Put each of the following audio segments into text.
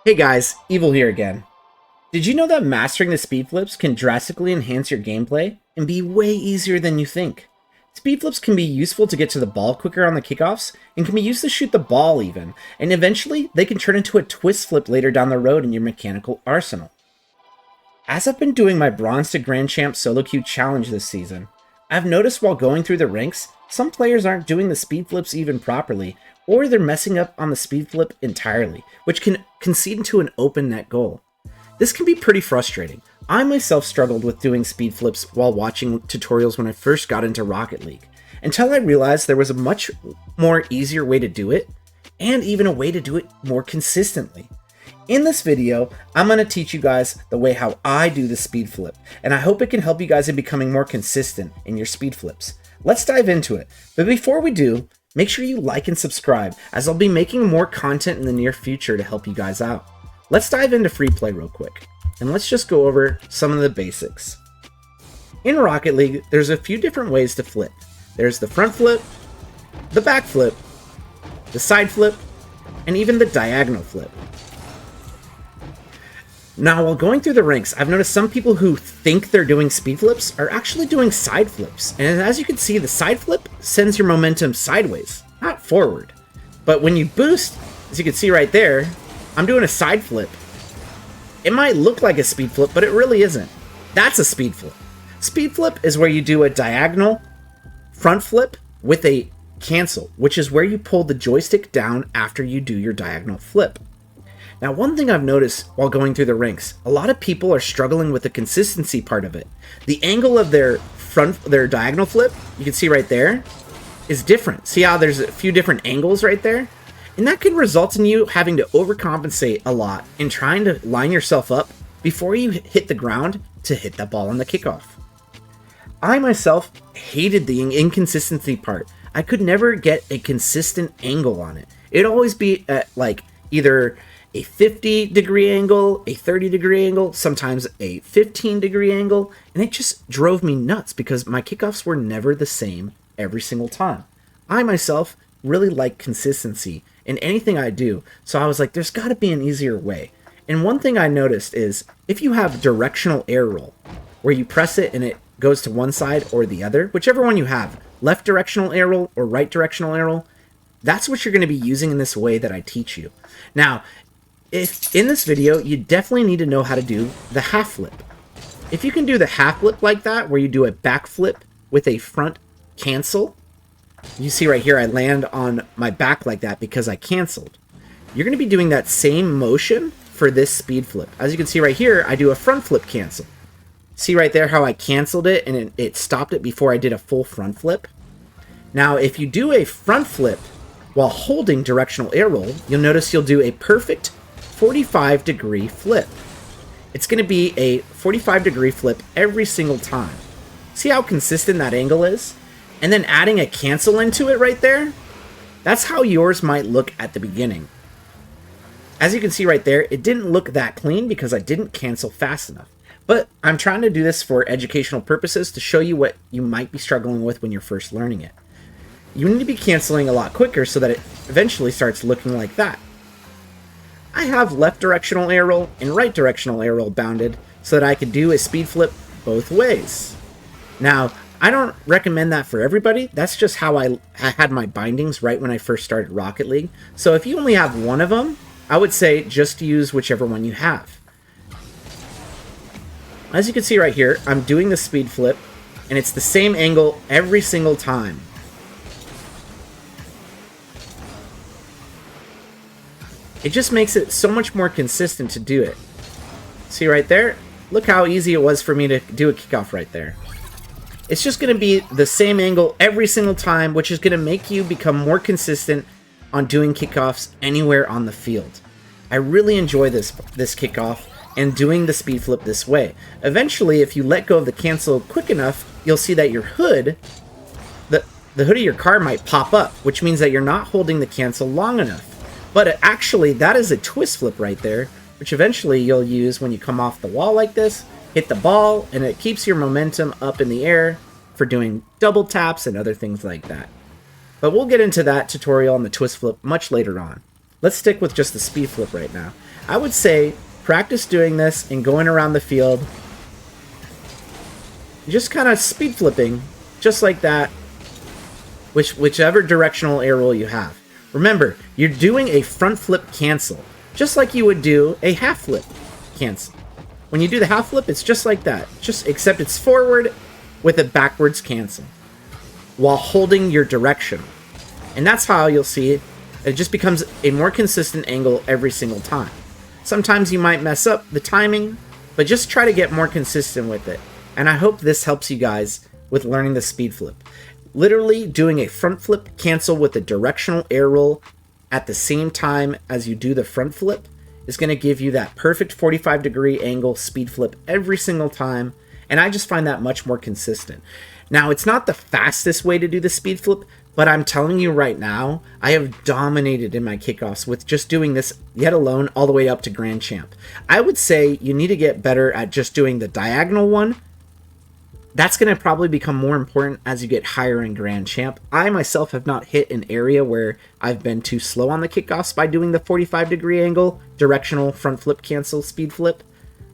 Hey guys, Evil here again. Did you know that mastering the speed flips can drastically enhance your gameplay and be way easier than you think? Speed flips can be useful to get to the ball quicker on the kickoffs and can be used to shoot the ball even, and eventually they can turn into a twist flip later down the road in your mechanical arsenal. As I've been doing my Bronze to Grand Champ solo queue challenge this season, I've noticed while going through the ranks, some players aren't doing the speed flips even properly, or they're messing up on the speed flip entirely, which can concede into an open net goal. This can be pretty frustrating. I myself struggled with doing speed flips while watching tutorials when I first got into Rocket League, until I realized there was a much more easier way to do it, and even a way to do it more consistently. In this video, I'm going to teach you guys the way how I do the speed flip, and I hope it can help you guys in becoming more consistent in your speed flips. Let's dive into it, but before we do, make sure you like and subscribe, as I'll be making more content in the near future to help you guys out. Let's dive into free play real quick, and let's just go over some of the basics. In Rocket League, there's a few different ways to flip. There's the front flip, the back flip, the side flip, and even the diagonal flip. Now, while going through the ranks, I've noticed some people who think they're doing speed flips are actually doing side flips. And as you can see, the side flip sends your momentum sideways, not forward. But when you boost, as you can see right there, I'm doing a side flip. It might look like a speed flip, but it really isn't. That's a speed flip. Speed flip is where you do a diagonal front flip with a cancel, which is where you pull the joystick down after you do your diagonal flip. Now, one thing I've noticed while going through the ranks, a lot of people are struggling with the consistency part of it. The angle of their diagonal flip, you can see right there, is different. See how there's a few different angles right there? And that can result in you having to overcompensate a lot in trying to line yourself up before you hit the ground to hit that ball on the kickoff. I myself hated the inconsistency part. I could never get a consistent angle on it. It'd always be at like either a 50-degree angle, a 30-degree angle, sometimes a 15-degree angle, and it just drove me nuts because my kickoffs were never the same every single time. I myself really like consistency in anything I do, so I was like, there's got to be an easier way. And one thing I noticed is if you have directional air roll, where you press it and it goes to one side or the other, whichever one you have, left directional air roll or right directional air roll, that's what you're going to be using in this way that I teach you. Now, if in this video, you definitely need to know how to do the half flip. If you can do the half flip like that, where you do a back flip with a front cancel, you see right here, I land on my back like that because I canceled. You're going to be doing that same motion for this speed flip. As you can see right here, I do a front flip cancel. See right there how I canceled it and it stopped it before I did a full front flip? Now, if you do a front flip while holding directional air roll, you'll notice you'll do a perfect 45-degree flip. It's going to be a 45-degree flip every single time. See how consistent that angle is? And then adding a cancel into it right there? That's how yours might look at the beginning. As you can see right there, it didn't look that clean because I didn't cancel fast enough. But I'm trying to do this for educational purposes to show you what you might be struggling with when you're first learning it. You need to be canceling a lot quicker so that it eventually starts looking like that. I have left directional air roll and right directional air roll bounded so that I could do a speed flip both ways. Now, I don't recommend that for everybody. That's just how I had my bindings right when I first started Rocket League. So if you only have one of them, I would say just use whichever one you have. As you can see right here, I'm doing the speed flip, and it's the same angle every single time. It just makes it so much more consistent to do it. See right there? Look how easy it was for me to do a kickoff right there. It's just going to be the same angle every single time, which is going to make you become more consistent on doing kickoffs anywhere on the field. I really enjoy this kickoff and doing the speed flip this way. Eventually, if you let go of the cancel quick enough, you'll see that your hood, the hood of your car might pop up, which means that you're not holding the cancel long enough. But actually, that is a twist flip right there, which eventually you'll use when you come off the wall like this, hit the ball, and it keeps your momentum up in the air for doing double taps and other things like that. But we'll get into that tutorial on the twist flip much later on. let's stick with just the speed flip right now. I would say practice doing this and going around the field, just kind of speed flipping, just like that, whichever directional air roll you have. Remember, you're doing a front flip cancel, just like you would do a half flip cancel. When you do the half flip, it's just like that, just except it's forward with a backwards cancel while holding your direction. And that's how you'll see it. It just becomes a more consistent angle every single time. Sometimes you might mess up the timing, but just try to get more consistent with it. And I hope this helps you guys with learning the speed flip. Literally doing a front flip cancel with a directional air roll at the same time as you do the front flip is going to give you that perfect 45-degree angle speed flip every single time. And I just find that much more consistent. Now, it's not the fastest way to do the speed flip, but I'm telling you right now, I have dominated in my kickoffs with just doing this yet alone all the way up to Grand Champ. I would say you need to get better at just doing the diagonal one. That's going to probably become more important as you get higher in Grand Champ. I myself have not hit an area where I've been too slow on the kickoffs by doing the 45-degree angle, directional front flip cancel speed flip.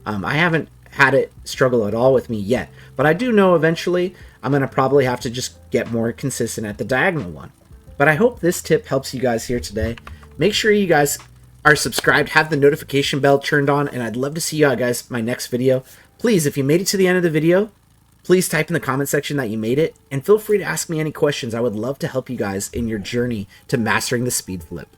I haven't had it struggle at all with me yet, but I do know eventually I'm going to probably have to just get more consistent at the diagonal one. But I hope this tip helps you guys here today. Make sure you guys are subscribed, have the notification bell turned on, and I'd love to see you guys in my next video. Please, if you made it to the end of the video, please type in the comment section that you made it, and feel free to ask me any questions. I would love to help you guys in your journey to mastering the speed flip.